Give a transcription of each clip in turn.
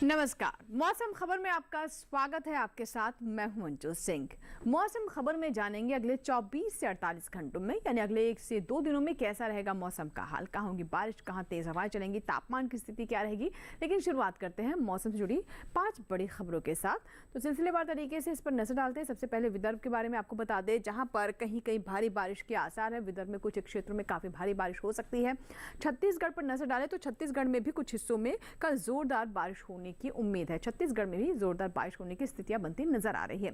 नमस्कार। मौसम खबर में आपका स्वागत है। आपके साथ मैं हूं मंजू सिंह। मौसम खबर में जानेंगे अगले 24 से 48 घंटों में यानी अगले 1 से 2 दिनों में कैसा रहेगा मौसम का हाल, कहाँ होगी बारिश, कहाँ तेज हवाएं चलेंगी, तापमान की स्थिति क्या रहेगी। लेकिन शुरुआत करते हैं मौसम से जुड़ी 5 बड़ी खबरों के साथ। तो सिलसिलेवार तरीके से इस पर नजर डालते हैं। सबसे पहले विदर्भ के बारे में आपको बता दें, जहां पर कहीं कहीं भारी बारिश के आसार है। विदर्भ में कुछ क्षेत्रों में काफी भारी बारिश हो सकती है। छत्तीसगढ़ पर नजर डालें तो छत्तीसगढ़ में भी कुछ हिस्सों में कल जोरदार बारिश होने की उम्मीद है। छत्तीसगढ़ में भी जोरदार बारिश होने की स्थितियां बनती नजर आ रही है।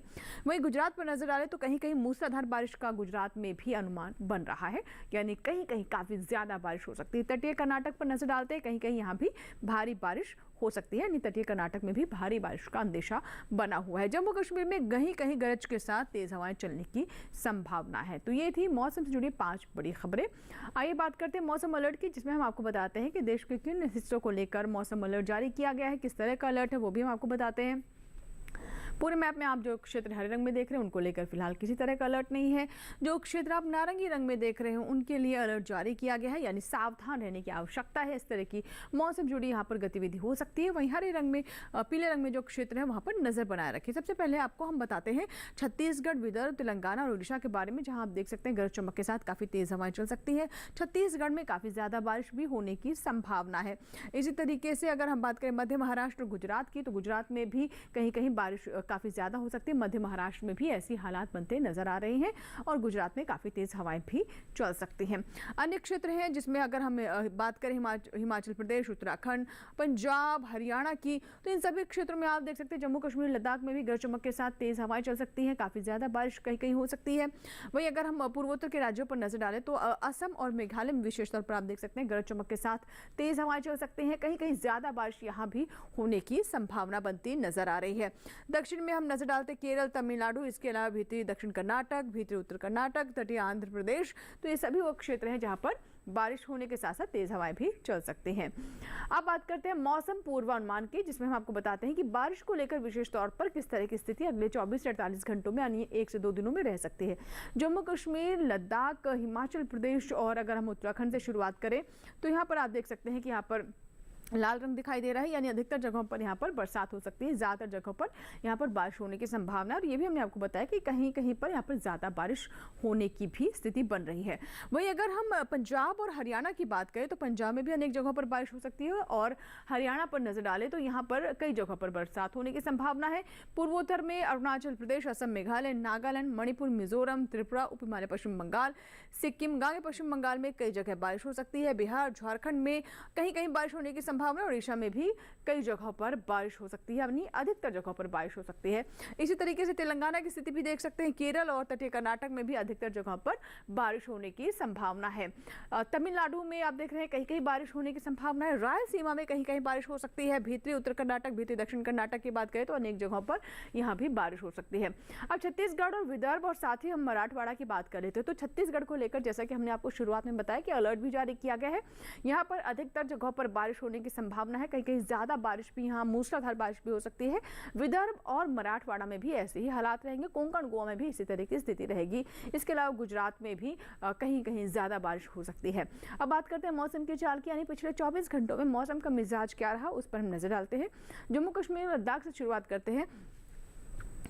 वहीं गुजरात पर नजर डालें तो कहीं कहीं मूसलाधार बारिश का गुजरात में भी अनुमान बन रहा है, यानी कहीं कहीं काफी ज्यादा बारिश हो सकती है। तटीय कर्नाटक पर नजर डालते हैं, कहीं कहीं यहाँ भी भारी बारिश हो सकती है, यानी तटीय कर्नाटक में भी भारी बारिश का अंदेशा बना हुआ है। जम्मू कश्मीर में कहीं कहीं गरज के साथ तेज हवाएं चलने की संभावना है। तो ये थी मौसम से जुड़ी 5 बड़ी खबरें। आइए बात करते हैं मौसम अलर्ट की, जिसमें हम आपको बताते हैं कि देश के किन हिस्सों को लेकर मौसम अलर्ट जारी किया गया है, किस तरह का अलर्ट है वो भी हम आपको बताते हैं। पूरे मैप में आप जो क्षेत्र हरे रंग में देख रहे हैं उनको लेकर फिलहाल किसी तरह का अलर्ट नहीं है। जो क्षेत्र आप नारंगी रंग में देख रहे हैं उनके लिए अलर्ट जारी किया गया है, यानी सावधान रहने की आवश्यकता है। इस तरह की मौसम जुड़ी यहाँ पर गतिविधि हो सकती है। वहीं हरे रंग में, पीले रंग में जो क्षेत्र है वहाँ पर नजर बनाए रखें। सबसे पहले आपको हम बताते हैं छत्तीसगढ़, विदर्भ, तेलंगाना और उड़ीसा के बारे में, जहाँ आप देख सकते हैं गरज चमक के साथ काफी तेज हवाएं चल सकती है। छत्तीसगढ़ में काफी ज्यादा बारिश भी होने की संभावना है। इसी तरीके से अगर हम बात करें मध्य महाराष्ट्र और गुजरात की, तो गुजरात में भी कहीं कहीं बारिश काफी ज्यादा हो सकती है। मध्य महाराष्ट्र में भी ऐसी हालात बनते नजर आ रहे हैं और गुजरात में काफी तेज हवाएं भी चल सकती हैं। अन्य क्षेत्र हैं जिसमें अगर हम बात करें हिमाचल प्रदेश, उत्तराखंड, पंजाब, हरियाणा की, तो इन सभी क्षेत्रों में आप देख सकते हैं जम्मू कश्मीर, लद्दाख में भी गरज चमक के साथ तेज हवाएं चल सकती हैं। काफी ज्यादा बारिश कहीं कहीं हो सकती है। वहीं अगर हम पूर्वोत्तर के राज्यों पर नजर डालें तो असम और मेघालय में विशेष तौर पर आप देख सकते हैं गरज चमक के साथ तेज हवाएं चल सकती हैं। कहीं कहीं ज्यादा बारिश यहाँ भी होने की संभावना बनती नजर आ रही है। दक्षिण में हम नजर डालते केरल, तमिलनाडु, इसके अलावा भीतरी दक्षिण कर्नाटक, भीतरी उत्तर कर्नाटक, तटीय आंध्र प्रदेश, तो ये सभी वो क्षेत्र हैं जहां पर बारिश होने के साथ साथ तेज हवाएं भी चल सकती हैं। अब बात करते हैं मौसम पूर्वानुमान की, जिसमें हम आपको बताते हैं कि बारिश को लेकर विशेष तौर पर किस तरह की स्थिति अगले 24 से 48 घंटों में यानी 1 से 2 दिनों में रह सकती है। जम्मू कश्मीर, लद्दाख, हिमाचल प्रदेश और अगर हम उत्तराखंड से शुरुआत करें तो यहाँ पर आप देख सकते हैं कि यहाँ पर लाल रंग दिखाई दे रहा है, यानी अधिकतर जगहों पर यहाँ पर बरसात हो सकती है। ज्यादातर जगहों पर यहाँ पर बारिश होने की संभावना है और ये भी हमने आपको बताया कि कहीं कहीं पर यहाँ पर ज्यादा बारिश होने की भी स्थिति बन रही है। वहीं अगर हम पंजाब और हरियाणा की बात करें तो पंजाब में भी अनेक जगहों पर बारिश हो सकती है और हरियाणा पर नजर डालें तो यहाँ पर कई जगहों पर बरसात होने की संभावना है। पूर्वोत्तर में अरुणाचल प्रदेश, असम, मेघालय, नागालैंड, मणिपुर, मिजोरम, त्रिपुरा, उप हिमालय पश्चिम बंगाल, सिक्किम, गांगे पश्चिम बंगाल में कई जगह बारिश हो सकती है। बिहार, झारखंड में कहीं कहीं बारिश होने की संभावना, ओडिशा में भी कई जगहों पर बारिश हो सकती है, यानी अधिकतर जगहों पर बारिश हो सकती है। इसी तरीके से तेलंगाना की स्थिति भी देख सकते हैं। केरल और तटीय कर्नाटक में भी अधिकतर जगहों पर बारिश होने की संभावना है। तमिलनाडु में आप देख रहे हैं कहीं कहीं बारिश होने की संभावना है। रायलसीमा में कहीं कहीं बारिश हो सकती है। भीतरी उत्तर कर्नाटक, भीतरी दक्षिण कर्नाटक की बात करें तो अनेक जगहों पर यहाँ भी बारिश हो सकती है। अब छत्तीसगढ़ और विदर्भ और साथ ही हम मराठवाड़ा की बात कर लेते हैं तो छत्तीसगढ़ को लेकर जैसा कि हमने आपको शुरुआत में बताया कि अलर्ट भी जारी किया गया है। यहाँ पर अधिकतर जगहों पर बारिश होने की संभावना है। कहीं कहीं ज्यादा बारिश भी, यहाँ मूसलाधार बारिश भी हो सकती है। विदर्भ और मराठवाड़ा में भी ऐसे ही हालात रहेंगे। कोंकण, गोवा में भी इसी तरह की स्थिति रहेगी। इसके अलावा गुजरात में भी कहीं कहीं ज्यादा बारिश हो सकती है। अब बात करते हैं मौसम की चाल की, यानी पिछले 24 घंटों में मौसम का मिजाज क्या रहा उस पर हम नजर डालते हैं। जम्मू कश्मीर, लद्दाख से शुरुआत करते हैं,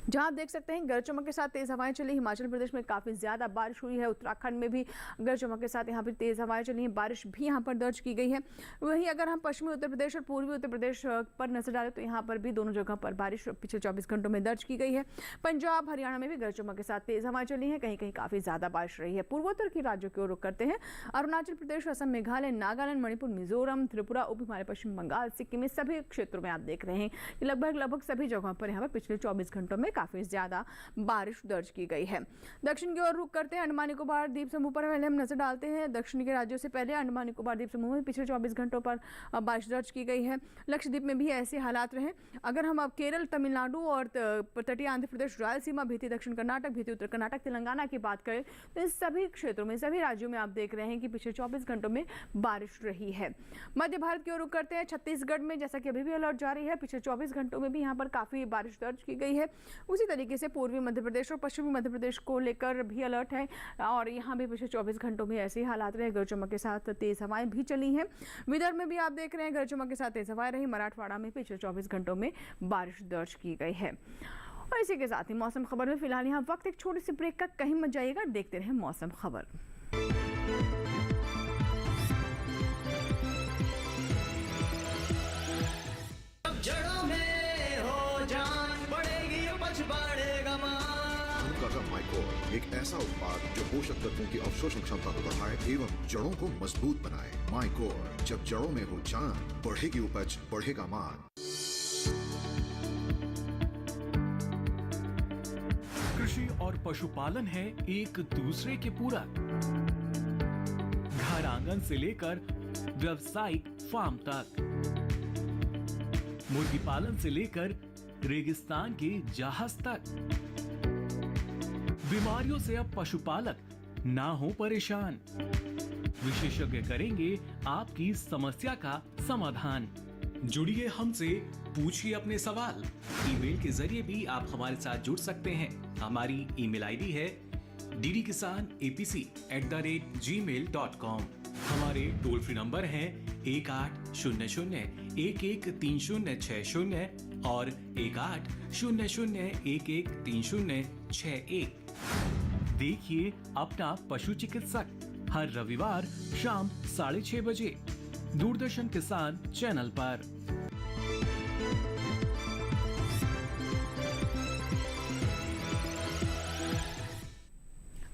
जहां आप देख सकते हैं गरज चमक के साथ तेज हवाएं चली। हिमाचल प्रदेश में काफी ज्यादा बारिश हुई है। उत्तराखंड में भी गरज चमक के साथ यहाँ पर तेज हवाएं चली हैं। बारिश भी यहाँ पर दर्ज की गई है। वहीं अगर हम पश्चिमी उत्तर प्रदेश और पूर्वी उत्तर प्रदेश पर नजर डालें तो यहाँ पर भी दोनों जगह पर बारिश पिछले 24 घंटों में दर्ज की गई है। पंजाब, हरियाणा में भी गरज चमक के साथ तेज हवाएं चली है। कहीं कहीं काफी ज्यादा बारिश रही है। पूर्वोत्तर के राज्यों की ओर रुख करते हैं। अरुणाचल प्रदेश, असम, मेघालय, नागालैंड, मणिपुर, मिजोरम, त्रिपुरा, उप हिमालय पश्चिम बंगाल, सिक्किम, इस सभी क्षेत्रों में आप देख रहे हैं कि लगभग सभी जगहों पर यहाँ पर पिछले 24 घंटों में काफी ज्यादा बारिश दर्ज की गई है। दक्षिण की ओर रुख करते हैं। अंडमान निकोबार द्वीप समूह पर पहले हम नजर डालते हैं। दक्षिण के राज्यों से पहले अंडमान निकोबार द्वीप समूह में पिछले 24 घंटों पर बारिश दर्ज की गई है। लक्षद्वीप में भी ऐसे हालात रहे। अगर हम अब केरल, तमिलनाडु और तटीय आंध्र प्रदेश, रायलसीमा, भीतरी दक्षिण कर्नाटक, भीतरी उत्तर कर्नाटक, तेलंगाना की बात करें तो इस सभी क्षेत्रों में, सभी राज्यों में आप देख रहे हैं कि पिछले 24 घंटों में बारिश रही है। मध्य भारत की ओर रुख करते हैं। छत्तीसगढ़ में जैसा कि अभी भी अलर्ट जारी है, पिछले 24 घंटों में भी यहाँ पर काफी बारिश दर्ज की गई है। उसी तरीके से पूर्वी मध्य प्रदेश और पश्चिमी मध्य प्रदेश को लेकर भी अलर्ट है और यहाँ भी पिछले 24 घंटों में ऐसे ही हालात रहे। गरज चमक के साथ तेज हवाएं भी चली हैं। विदर्भ में भी आप देख रहे हैं गरज चमक के साथ तेज हवाएं रही। मराठवाड़ा में पिछले 24 घंटों में बारिश दर्ज की गई है। और इसी के साथ ही मौसम खबर में फिलहाल यहाँ वक्त एक छोटी सी ब्रेक का, कहीं मत जाइएगा, देखते रहे मौसम खबर। जड़ों में हो जान बढ़ेगी, उपज बढ़ेगा मान। माइकोर एक ऐसा उत्पाद जो पोषक तत्वों की अवशोषण क्षमता को बढ़ाए एवं जड़ों को मजबूत बनाए। माइकोर, जब जड़ों में हो जान बढ़ेगी उपज, बढ़ेगा मान। कृषि और पशुपालन है एक दूसरे के पूरक। घर आंगन से लेकर व्यावसायिक फार्म तक, मुर्गी पालन से लेकर रेगिस्तान के जहाज तक, बीमारियों से अब पशुपालक ना हो परेशान। विशेषज्ञ करेंगे आपकी समस्या का समाधान। जुड़िए हमसे, पूछिए अपने सवाल। ईमेल के जरिए भी आप हमारे साथ जुड़ सकते हैं। हमारी ईमेल आईडी है ddkisanapc@gmail.com। हमारे टोल फ्री नंबर हैं 1800-113060 और 1800-113061। देखिए अपना पशु चिकित्सक हर रविवार शाम 6:30 बजे दूरदर्शन किसान चैनल पर।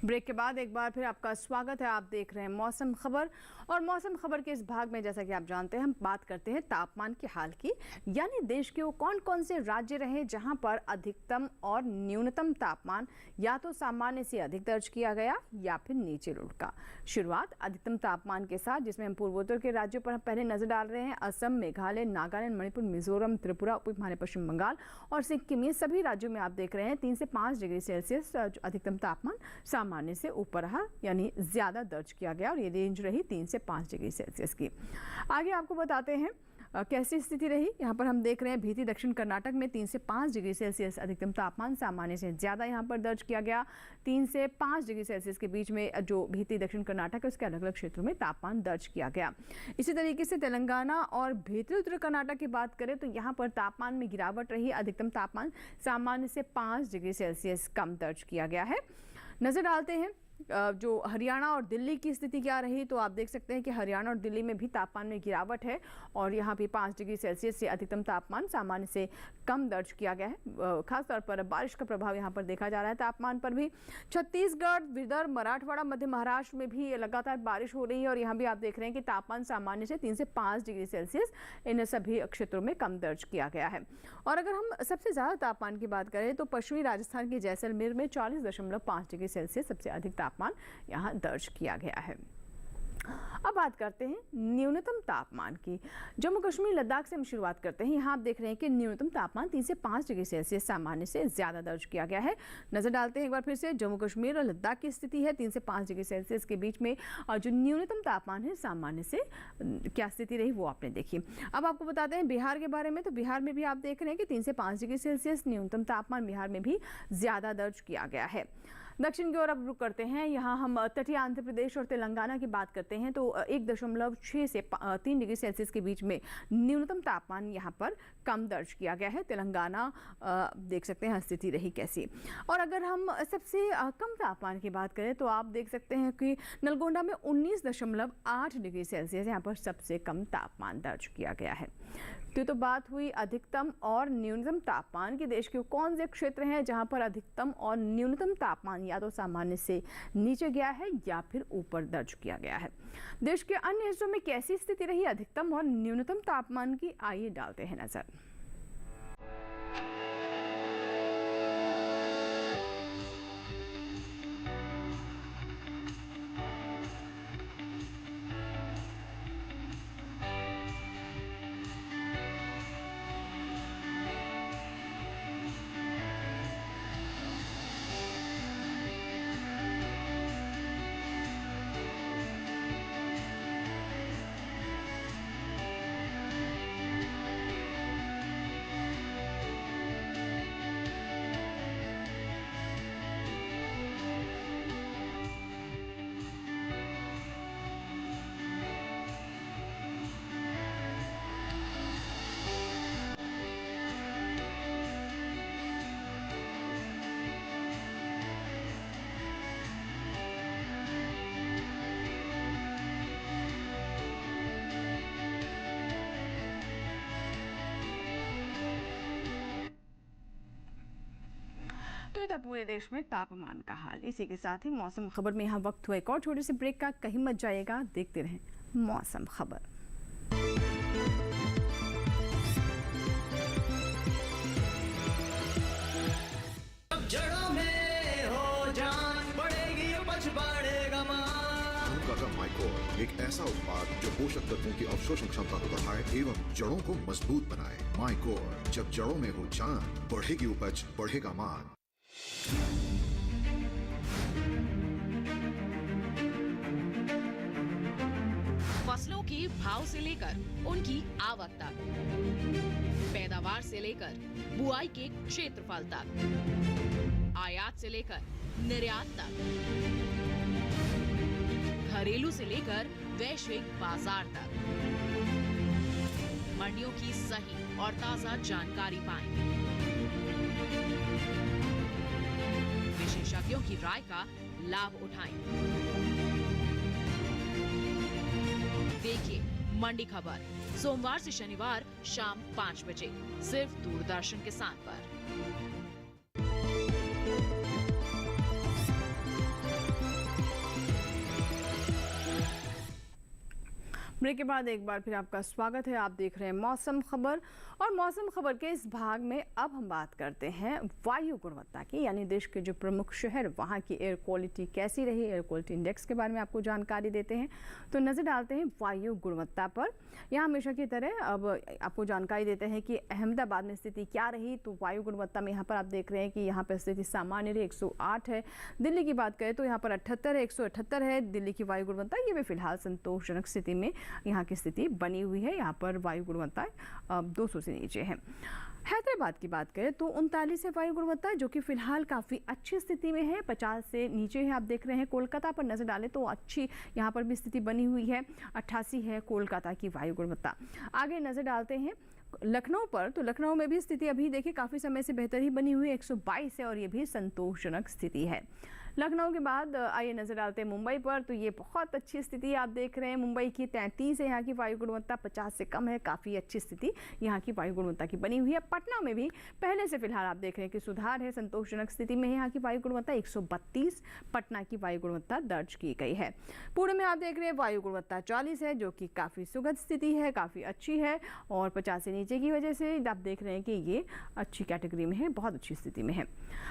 ब्रेक के बाद एक बार फिर आपका स्वागत है। आप देख रहे हैं मौसम खबर और मौसम खबर के इस भाग में जैसा कि आप जानते हैं हम बात करते हैं तापमान के हाल की, यानी देश के वो कौन कौन से राज्य रहे जहां पर अधिकतम और न्यूनतम तापमान या तो सामान्य से अधिक दर्ज किया गया या फिर नीचे लुढ़का। शुरुआत अधिकतम तापमान के साथ, जिसमें हम पूर्वोत्तर के राज्यों पर हम पहले नजर डाल रहे हैं। असम, मेघालय, नागालैंड, मणिपुर, मिजोरम, त्रिपुरा, उप हिमालय पश्चिम बंगाल और सिक्किम, ये सभी राज्यों में आप देख रहे हैं 3 से 5 डिग्री सेल्सियस अधिकतम तापमान सामान्य से ऊपर रहा, यानी ज्यादा दर्ज किया गया और ये रेंज रही 3 से 5 डिग्री सेल्सियस की। आगे आपको बताते हैं कैसी स्थिति रही। यहाँ पर हम देख रहे हैं भीति दक्षिण कर्नाटक में 3 से 5 डिग्री सेल्सियस अधिकतम तापमान सामान्य से ज्यादा यहाँ पर दर्ज किया गया। 3 से 5 डिग्री सेल्सियस के बीच में जो भीति दक्षिण कर्नाटक है उसके अलग अलग क्षेत्रों में तापमान दर्ज किया गया। इसी तरीके से तेलंगाना और भीतरी उत्तर कर्नाटक की बात करें तो यहाँ पर तापमान में गिरावट रही। अधिकतम तापमान सामान्य से 5 डिग्री सेल्सियस कम दर्ज किया गया है। नजर डालते हैं जो हरियाणा और दिल्ली की स्थिति क्या रही, तो आप देख सकते हैं कि हरियाणा और दिल्ली में भी तापमान में गिरावट है और यहाँ भी 5 डिग्री सेल्सियस से अधिकतम तापमान सामान्य से कम दर्ज किया गया है। खासतौर पर बारिश का प्रभाव यहाँ पर देखा जा रहा है तापमान पर भी। छत्तीसगढ़, विदर्भ, मराठवाड़ा, मध्य महाराष्ट्र में भी लगातार बारिश हो रही है और यहाँ भी आप देख रहे हैं कि तापमान सामान्य से 3 से 5 डिग्री सेल्सियस इन सभी क्षेत्रों में कम दर्ज किया गया है। और अगर हम सबसे ज़्यादा तापमान की बात करें तो पश्चिमी राजस्थान के जैसलमेर में 40.5 डिग्री सेल्सियस सबसे अधिक तापमान यहाँ दर्ज किया गया है। अब बात करते हैं न्यूनतम तापमान की। जम्मू कश्मीर, लद्दाख से हम शुरुआत करते हैं। यहाँ आप देख रहे हैं कि न्यूनतम तापमान 3 से 5 डिग्री सेल्सियस सामान्य से ज्यादा दर्ज किया गया है। नजर डालते हैं एक बार फिर से जम्मू कश्मीर और लद्दाख की स्थिति है 3 से 5 डिग्री सेल्सियस के बीच में और जो न्यूनतम तापमान है सामान्य से क्या स्थिति रही वो आपने देखी। अब आपको बताते हैं बिहार के बारे में। तो बिहार में भी आप देख रहे हैं कि 3 से 5 डिग्री सेल्सियस न्यूनतम तापमान बिहार में भी ज्यादा दर्ज किया गया है। दक्षिण की ओर अब रुक करते हैं। यहाँ हम तटीय आंध्र प्रदेश और तेलंगाना की बात करते हैं तो 1.6 से 3 डिग्री सेल्सियस के बीच में न्यूनतम तापमान यहाँ पर कम दर्ज किया गया है। तेलंगाना देख सकते हैं स्थिति रही कैसी। और अगर हम सबसे कम तापमान की बात करें तो आप देख सकते हैं कि नलगोंडा में 19.8 डिग्री सेल्सियस यहाँ पर सबसे कम तापमान दर्ज किया गया है। तो बात हुई अधिकतम और न्यूनतम तापमान की। देश के कौन से क्षेत्र हैं जहां पर अधिकतम और न्यूनतम तापमान या तो सामान्य से नीचे गया है या फिर ऊपर दर्ज किया गया है। देश के अन्य हिस्सों में कैसी स्थिति रही अधिकतम और न्यूनतम तापमान की, आइए डालते हैं नजर। ये था पूरे देश में तापमान का हाल। इसी के साथ ही मौसम खबर में यहाँ वक्त हुआ एक और छोटे से ब्रेक का, कहीं मत जाइएगा, देखते रहें मौसम खबर। अब जड़ों में हो जान, बढ़ेगी उपज बढ़ेगा मान। का माइकोर एक ऐसा उत्पाद जो पोषक तत्वों की अवशोषण क्षमता को बढ़ाए एवं जड़ों को मजबूत बनाए। माइकोर, जब जड़ों में हो जान, बढ़ेगी उपज, बढ़ेगा मान। फसलों के भाव से लेकर उनकी आवक तक, पैदावार से लेकर बुआई के क्षेत्रफल तक, आयात से लेकर निर्यात तक, घरेलू से लेकर वैश्विक बाजार तक, मंडियों की सही और ताजा जानकारी पाएं। विशेषज्ञों की राय का लाभ उठाएं। देखिए मंडी खबर सोमवार से शनिवार शाम 5 बजे सिर्फ दूरदर्शन किसान पर। ब्रेक के बाद एक बार फिर आपका स्वागत है। आप देख रहे हैं मौसम खबर, और मौसम खबर के इस भाग में अब हम बात करते हैं वायु गुणवत्ता की, यानी देश के जो प्रमुख शहर वहाँ की एयर क्वालिटी कैसी रही, एयर क्वालिटी इंडेक्स के बारे में आपको जानकारी देते हैं। तो नज़र डालते हैं वायु गुणवत्ता पर। यहाँ हमेशा की तरह अब आपको जानकारी देते हैं कि अहमदाबाद में स्थिति क्या रही। तो वायु गुणवत्ता में यहाँ पर आप देख रहे हैं कि यहाँ पर स्थिति सामान्य रही, 108 है। दिल्ली की बात करें तो यहाँ पर 78 है, 178 है दिल्ली की वायु गुणवत्ता। ये भी फिलहाल संतोषजनक स्थिति में यहाँ की स्थिति बनी हुई है। यहाँ पर वायु गुणवत्ता 200 से नीचे है। हैदराबाद की बात करें तो 39 है वायु गुणवत्ता, जो कि फिलहाल काफ़ी अच्छी स्थिति में है, 50 से नीचे है। आप देख रहे हैं कोलकाता पर नज़र डालें तो अच्छी यहाँ पर भी स्थिति बनी हुई है, 88 है कोलकाता की वायु गुणवत्ता। आगे नज़र डालते हैं लखनऊ पर, तो लखनऊ में भी स्थिति अभी देखिए काफ़ी समय से बेहतर ही बनी हुई है, 122 है और ये भी संतोषजनक स्थिति है। लखनऊ के बाद आइए नज़र डालते हैं मुंबई पर, तो ये बहुत अच्छी स्थिति आप देख रहे हैं। मुंबई की 33 है यहाँ की वायु गुणवत्ता, 50 से कम है, काफ़ी अच्छी स्थिति यहाँ की वायु गुणवत्ता की बनी हुई है। पटना में भी पहले से फिलहाल आप देख रहे हैं कि सुधार है, संतोषजनक स्थिति में है यहाँ की वायु गुणवत्ता, 132 पटना की वायु गुणवत्ता दर्ज की गई है। पुणे में आप देख रहे हैं वायु गुणवत्ता 40 है, जो कि काफ़ी सुखद स्थिति है, काफ़ी अच्छी है, और 50 से नीचे की वजह से आप देख रहे हैं कि ये अच्छी कैटेगरी में है, बहुत अच्छी स्थिति में है।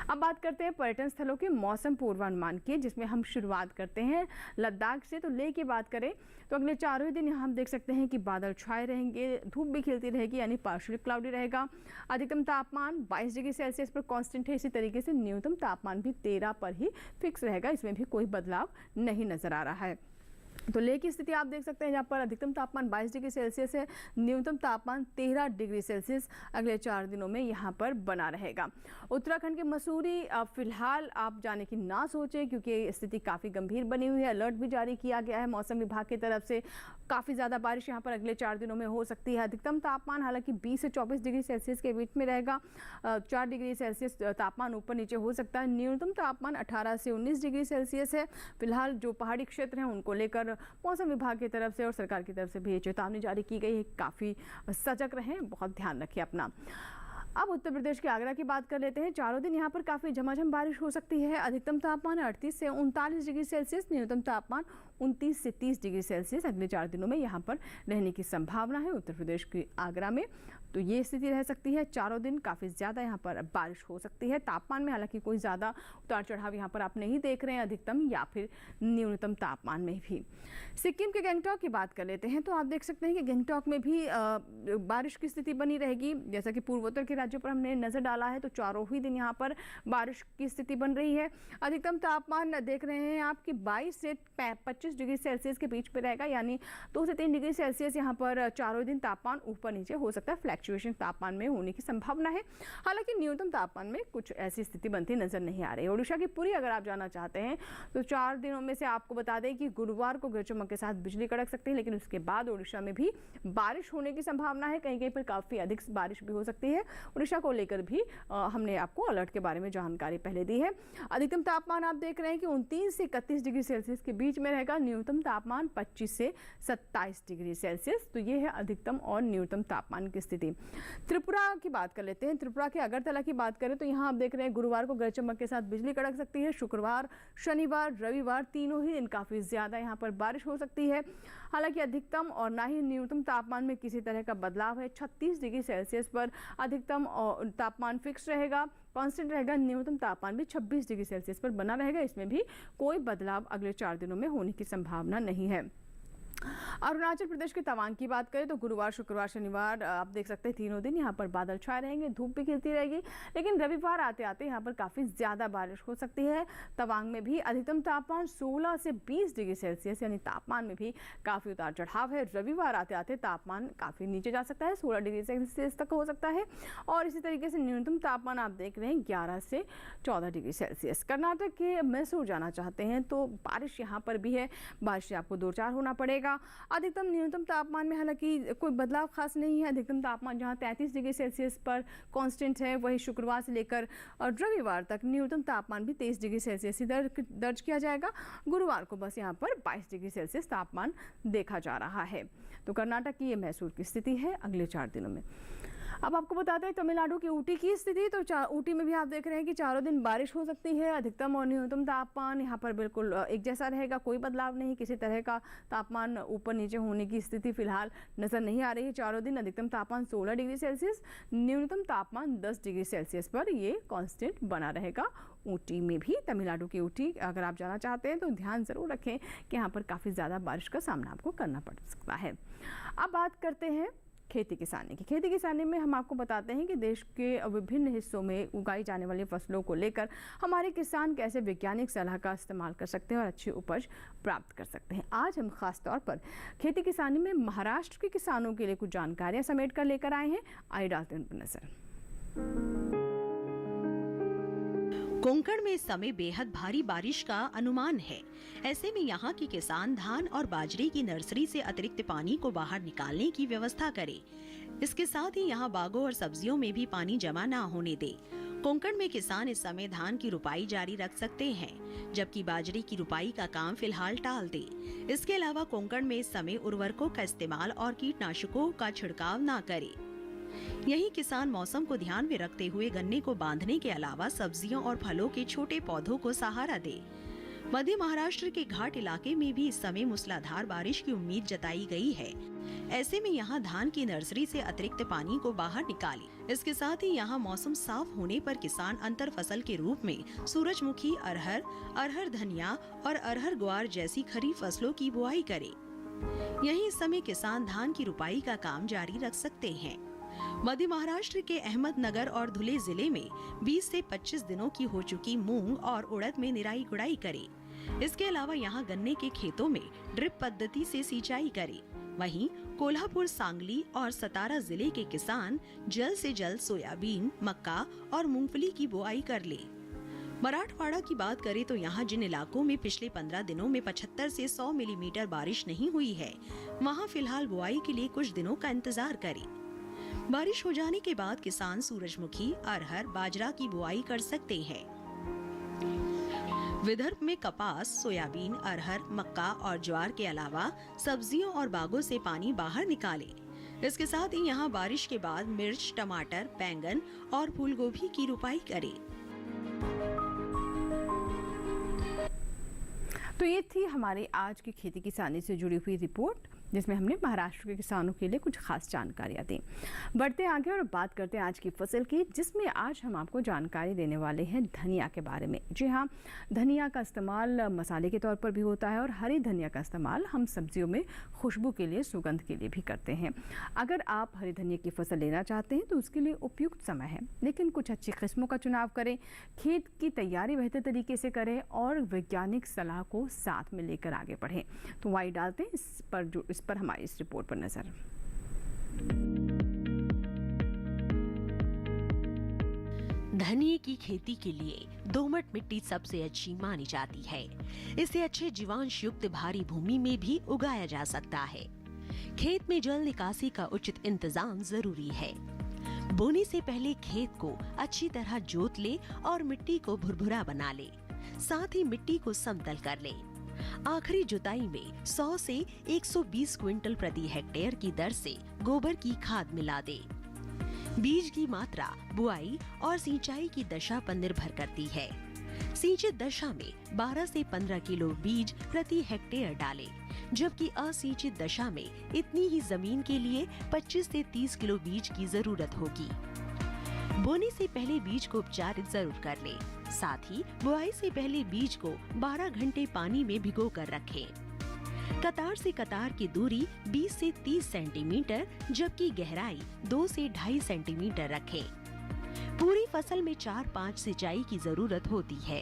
अब बात करते हैं पर्यटन स्थलों के मौसम पूर्वानुमान की, जिसमें हम शुरुआत करते हैं लद्दाख से। तो लेह की बात करें तो अगले 4 ही दिन यहाँ हम देख सकते हैं कि बादल छाए रहेंगे, धूप भी खिलती रहेगी, यानी पार्शियली क्लाउडी रहेगा। अधिकतम तापमान 22 डिग्री सेल्सियस पर कांस्टेंट है। इसी तरीके से न्यूनतम तापमान भी 13 पर ही फिक्स रहेगा, इसमें भी कोई बदलाव नहीं नजर आ रहा है। तो लेह की स्थिति आप देख सकते हैं, जहाँ पर अधिकतम तापमान 22 डिग्री सेल्सियस है, न्यूनतम तापमान 13 डिग्री सेल्सियस अगले 4 दिनों में यहाँ पर बना रहेगा। उत्तराखंड के मसूरी फिलहाल आप जाने की ना सोचें, क्योंकि स्थिति काफ़ी गंभीर बनी हुई है। अलर्ट भी जारी किया गया है मौसम विभाग की तरफ से। काफ़ी ज़्यादा बारिश यहाँ पर अगले 4 दिनों में हो सकती है। अधिकतम तापमान हालांकि 20 से 24 डिग्री सेल्सियस के बीच में रहेगा, 4 डिग्री सेल्सियस तापमान ऊपर नीचे हो सकता है। न्यूनतम तापमान 18 से 19 डिग्री सेल्सियस है। फिलहाल जो पहाड़ी क्षेत्र हैं उनको लेकर मौसम विभाग की तरफ से और सरकार की तरफ से भी चेतावनी जारी की गई है, काफ़ी सजग रहें, बहुत ध्यान रखें अपना। अब उत्तर प्रदेश के आगरा की बात कर लेते हैं। 4 दिन यहाँ पर काफ़ी झमाझम बारिश हो सकती है। अधिकतम तापमान 38 से 39 डिग्री सेल्सियस, न्यूनतम तापमान 29 से 30 डिग्री सेल्सियस अगले 4 दिनों में यहाँ पर रहने की संभावना है उत्तर प्रदेश के आगरा में। तो ये स्थिति रह सकती है। 4 दिन काफ़ी ज़्यादा यहाँ पर बारिश हो सकती है। तापमान में हालांकि कोई ज़्यादा उतार चढ़ाव यहाँ पर आप नहीं देख रहे हैं, अधिकतम या फिर न्यूनतम तापमान में भी। सिक्किम के गंगटोक की बात कर लेते हैं, तो आप देख सकते हैं कि गंगटोक में भी बारिश की स्थिति बनी रहेगी। जैसा कि पूर्वोत्तर के राज्यों पर हमने नज़र डाला है, तो 4 ही दिन यहाँ पर बारिश की स्थिति बन रही है। अधिकतम तापमान देख रहे हैं आपकी 22 से 25 डिग्री सेल्सियस के बीच में रहेगा, यानी 2 से 3 डिग्री सेल्सियस यहाँ पर 4 दिन तापमान ऊपर नीचे हो सकता है, फ्लैक्चुएशन तापमान में होने की संभावना है। हालांकि न्यूनतम तापमान में कुछ ऐसी स्थिति बनती नजर नहीं आ रही। ओडिशा की पुरी अगर आप जाना चाहते हैं तो 4 दिनों में से आपको बता दें कि गुरुवार को गरज चमक के साथ बिजली कड़क सकती है, लेकिन उसके बाद ओडिशा में भी बारिश होने की संभावना है। कहीं कहीं पर काफ़ी अधिक बारिश भी हो सकती है। ओडिशा को लेकर भी हमने आपको अलर्ट के बारे में जानकारी पहले दी है। अधिकतम तापमान आप देख रहे हैं कि 29 से 31 डिग्री सेल्सियस के बीच में रहेगा, रहेगा। न्यूनतम तापमान 25 से 27 डिग्री सेल्सियस। तो ये है अधिकतम और न्यूनतम तापमान की स्थिति। त्रिपुरा की बात कर लेते हैं। त्रिपुरा के अगरतला की बात करें तो यहाँ आप देख रहे हैं गुरुवार को गरज चमक के साथ बिजली कड़क सकती है। शुक्रवार, शनिवार, रविवार तीनों ही दिन काफ़ी ज़्यादा यहाँ पर बारिश हो सकती है। हालांकि अधिकतम और ना ही न्यूनतम तापमान में किसी तरह का बदलाव है। 36 डिग्री सेल्सियस पर अधिकतम और तापमान फिक्स रहेगा, कांस्टेंट रहेगा। न्यूनतम तापमान भी 26 डिग्री सेल्सियस पर बना रहेगा। इसमें भी कोई बदलाव अगले 4 दिनों में होने की संभावना नहीं है। अरुणाचल प्रदेश के तवांग की बात करें तो गुरुवार, शुक्रवार, शनिवार आप देख सकते हैं तीनों दिन यहाँ पर बादल छाए रहेंगे, धूप भी खिलती रहेगी। लेकिन रविवार आते आते यहाँ पर काफ़ी ज़्यादा बारिश हो सकती है। तवांग में भी अधिकतम तापमान 16 से 20 डिग्री सेल्सियस यानी तापमान में भी काफ़ी उतार चढ़ाव है। रविवार आते आते तापमान काफ़ी नीचे जा सकता है, 16 डिग्री सेल्सियस तक हो सकता है। और इसी तरीके से न्यूनतम तापमान आप देख रहे हैं 11 से 14 डिग्री सेल्सियस। कर्नाटक के मैसूर जाना चाहते हैं तो बारिश यहाँ पर भी है, बारिश से आपको 2-4 होना पड़ेगा। अधिकतम न्यूनतम तापमान में हालांकि कोई बदलाव खास नहीं है। अधिकतम तापमान जहां 33 डिग्री सेल्सियस पर कांस्टेंट है, वही शुक्रवार से लेकर रविवार तक न्यूनतम तापमान भी 23 डिग्री सेल्सियस ही दर्ज किया जाएगा। गुरुवार को बस यहां पर 22 डिग्री सेल्सियस तापमान देखा जा रहा है। तो कर्नाटक की ये मैसूर की स्थिति है अगले 4 दिनों में। अब आपको बताते हैं तमिलनाडु की ऊटी की स्थिति। तो ऊटी में भी आप देख रहे हैं कि चारों दिन बारिश हो सकती है। अधिकतम और न्यूनतम तापमान यहाँ पर बिल्कुल एक जैसा रहेगा, कोई बदलाव नहीं। किसी तरह का तापमान ऊपर नीचे होने की स्थिति फिलहाल नजर नहीं आ रही है। चारों दिन अधिकतम तापमान 16 डिग्री सेल्सियस, न्यूनतम तापमान 10 डिग्री सेल्सियस पर ये कांस्टेंट बना रहेगा। ऊटी में भी, तमिलनाडु की ऊटी अगर आप जाना चाहते हैं तो ध्यान जरूर रखें कि यहाँ पर काफ़ी ज़्यादा बारिश का सामना आपको करना पड़ सकता है। अब बात करते हैं खेती किसानी की। खेती किसानी में हम आपको बताते हैं कि देश के विभिन्न हिस्सों में उगाई जाने वाली फसलों को लेकर हमारे किसान कैसे वैज्ञानिक सलाह का इस्तेमाल कर सकते हैं और अच्छी उपज प्राप्त कर सकते हैं। आज हम खास तौर पर खेती किसानी में महाराष्ट्र के किसानों के लिए कुछ जानकारियां समेट कर लेकर आए हैं। आइए डालते हैं उन पर नजर। कोंकण में इस समय बेहद भारी बारिश का अनुमान है। ऐसे में यहाँ के किसान धान और बाजरे की नर्सरी से अतिरिक्त पानी को बाहर निकालने की व्यवस्था करें। इसके साथ ही यहाँ बागों और सब्जियों में भी पानी जमा न होने दे। कोंकण में किसान इस समय धान की रुपाई जारी रख सकते हैं, जबकि बाजरे की रुपाई का काम फिलहाल टाल दे। इसके अलावा कोंकण में इस समय उर्वरकों का इस्तेमाल और कीटनाशकों का छिड़काव न करे। यही किसान मौसम को ध्यान में रखते हुए गन्ने को बांधने के अलावा सब्जियों और फलों के छोटे पौधों को सहारा दे। मध्य महाराष्ट्र के घाट इलाके में भी इस समय मूसलाधार बारिश की उम्मीद जताई गई है। ऐसे में यहाँ धान की नर्सरी से अतिरिक्त पानी को बाहर निकाले। इसके साथ ही यहाँ मौसम साफ होने पर किसान अंतर फसल के रूप में सूरजमुखी, अरहर, अरहर धनिया और अरहर ग्वार जैसी खरीफ फसलों की बुआई करे। यही इस समय किसान धान की रुपाई का काम जारी रख सकते हैं। मध्य महाराष्ट्र के अहमदनगर और धुले जिले में 20 से 25 दिनों की हो चुकी मूंग और उड़द में निराई गुड़ाई करे। इसके अलावा यहाँ गन्ने के खेतों में ड्रिप पद्धति से सिंचाई करे। वहीं कोल्हापुर, सांगली और सतारा जिले के किसान जल्द से जल्द सोयाबीन, मक्का और मूंगफली की बुआई कर ले। मराठवाड़ा की बात करें तो यहाँ जिन इलाकों में पिछले 15 दिनों में 75 से 100 मिलीमीटर बारिश नहीं हुई है, वहाँ फिलहाल बुआई के लिए कुछ दिनों का इंतजार करें। बारिश हो जाने के बाद किसान सूरजमुखी, अरहर, बाजरा की बुआई कर सकते हैं। विदर्भ में कपास, सोयाबीन, अरहर, मक्का और ज्वार के अलावा सब्जियों और बागों से पानी बाहर निकाले। इसके साथ ही यहाँ बारिश के बाद मिर्च, टमाटर, बैंगन और फूलगोभी की रुपाई करें। तो ये थी हमारी आज की खेती किसानी से जुड़ी हुई रिपोर्ट, जिसमें हमने महाराष्ट्र के किसानों के लिए कुछ खास जानकारियां दी। बढ़ते आगे और बात करते हैं आज की फसल की, जिसमें आज हम आपको जानकारी देने वाले हैं धनिया के बारे में। जी हाँ, धनिया का इस्तेमाल मसाले के तौर पर भी होता है और हरी धनिया का इस्तेमाल हम सब्जियों में खुशबू के लिए, सुगंध के लिए भी करते हैं। अगर आप हरी धनिया की फसल लेना चाहते हैं तो उसके लिए उपयुक्त समय है, लेकिन कुछ अच्छी किस्मों का चुनाव करें, खेत की तैयारी बेहतर तरीके से करें और वैज्ञानिक सलाह को साथ में लेकर आगे बढ़ें। तो वाई डालते हैं इस पर हमारी इस रिपोर्ट पर नजर। धनिये की खेती के लिए दोमट मिट्टी सबसे अच्छी मानी जाती है। इसे अच्छे जीवांश युक्त भारी भूमि में भी उगाया जा सकता है। खेत में जल निकासी का उचित इंतजाम जरूरी है। बोने से पहले खेत को अच्छी तरह जोत ले और मिट्टी को भुरभुरा बना ले। साथ ही मिट्टी को समतल कर ले। आखिरी जुताई में 100 से 120 क्विंटल प्रति हेक्टेयर की दर से गोबर की खाद मिला दे। बीज की मात्रा बुआई और सिंचाई की दशा पर निर्भर करती है। सिंचित दशा में 12 से 15 किलो बीज प्रति हेक्टेयर डालें, जबकि असिंचित दशा में इतनी ही जमीन के लिए 25 से 30 किलो बीज की जरूरत होगी। बोने से पहले बीज को उपचारित जरूर कर लें। साथ ही बुआई से पहले बीज को 12 घंटे पानी में भिगो कर रखें। कतार से कतार की दूरी 20 से 30 सेंटीमीटर, जबकि गहराई 2 से 2.5 सेंटीमीटर रखें। पूरी फसल में 4-5 सिंचाई की जरूरत होती है।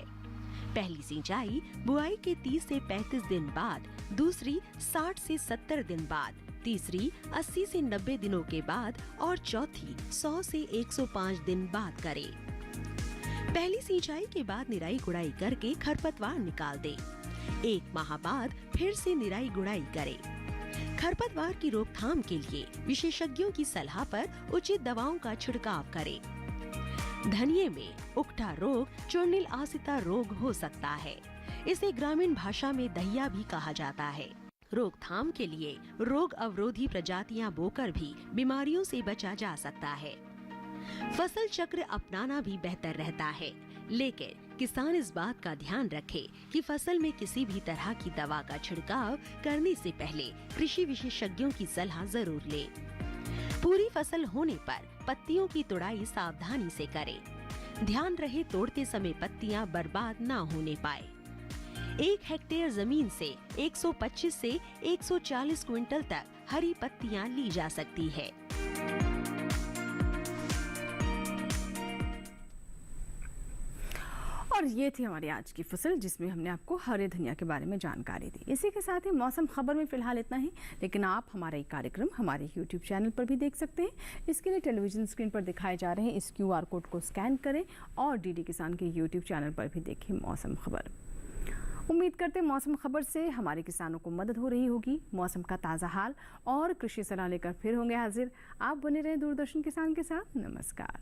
पहली सिंचाई बुआई के 30 से 35 दिन बाद, दूसरी 60 से 70 दिन बाद, तीसरी 80 से 90 दिनों के बाद और चौथी 100 से 105 दिन बाद करें। पहली सिंचाई के बाद निराई गुड़ाई करके खरपतवार निकाल दें। 1 माह बाद फिर से निराई गुड़ाई करें। खरपतवार की रोकथाम के लिए विशेषज्ञों की सलाह पर उचित दवाओं का छिड़काव करें। धनिये में उकठा रोग चूर्णिल आसिता रोग हो सकता है। इसे ग्रामीण भाषा में दहिया भी कहा जाता है। रोकथाम के लिए रोग अवरोधी प्रजातियां बोकर भी बीमारियों से बचा जा सकता है। फसल चक्र अपनाना भी बेहतर रहता है, लेकिन किसान इस बात का ध्यान रखे कि फसल में किसी भी तरह की दवा का छिड़काव करने से पहले कृषि विशेषज्ञों की सलाह जरूर ले। पूरी फसल होने पर पत्तियों की तुड़ाई सावधानी से करें। ध्यान रहे तोड़ते समय पत्तियां बर्बाद ना होने पाए। 1 हेक्टेयर जमीन से 125 से 140 क्विंटल तक हरी पत्तियां ली जा सकती है। और ये थी हमारी आज की फसल, जिसमें हमने आपको हरे धनिया के बारे में जानकारी दी। इसी के साथ ही मौसम खबर में फिलहाल इतना ही, लेकिन आप हमारा ये कार्यक्रम हमारे YouTube चैनल पर भी देख सकते हैं। इसके लिए टेलीविजन स्क्रीन पर दिखाए जा रहे हैं इस QR कोड को स्कैन करें और DD किसान के YouTube चैनल पर भी देखें मौसम खबर। उम्मीद करते हैं मौसम खबर से हमारे किसानों को मदद हो रही होगी। मौसम का ताज़ा हाल और कृषि सलाह लेकर फिर होंगे हाजिर। आप बने रहें दूरदर्शन किसान के साथ। नमस्कार।